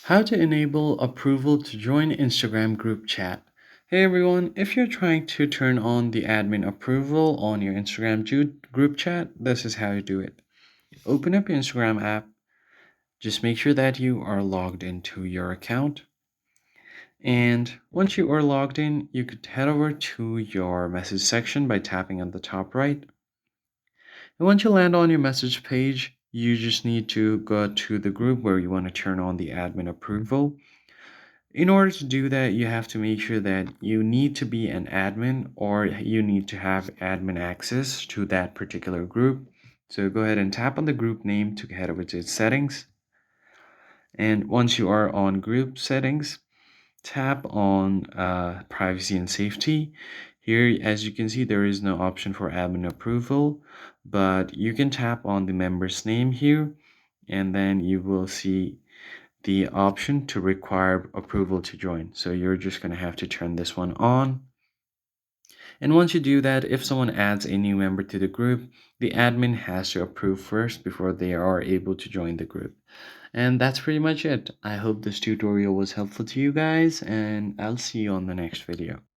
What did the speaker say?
How to enable approval to join Instagram group chat. Hey everyone, if you're trying to turn on the admin approval on your Instagram group chat, this is how you do it. Open up your Instagram app, just make sure that you are logged into your account. And once you are logged in, you could head over to your message section by tapping on the top right. And once you land on your message page, you just need to go to the group where you want to turn on the admin approval. In order to do that, you have to make sure that you need to be an admin or you need to have admin access to that particular group. So go ahead and tap on the group name to head over to its settings. And once you are on group settings, tap on privacy and safety. Here, as you can see, there is no option for admin approval, but you can tap on the member's name here, and then you will see the option to require approval to join. So you're just going to have to turn this one on. And once you do that, if someone adds a new member to the group, the admin has to approve first before they are able to join the group. And that's pretty much it. I hope this tutorial was helpful to you guys, and I'll see you on the next video.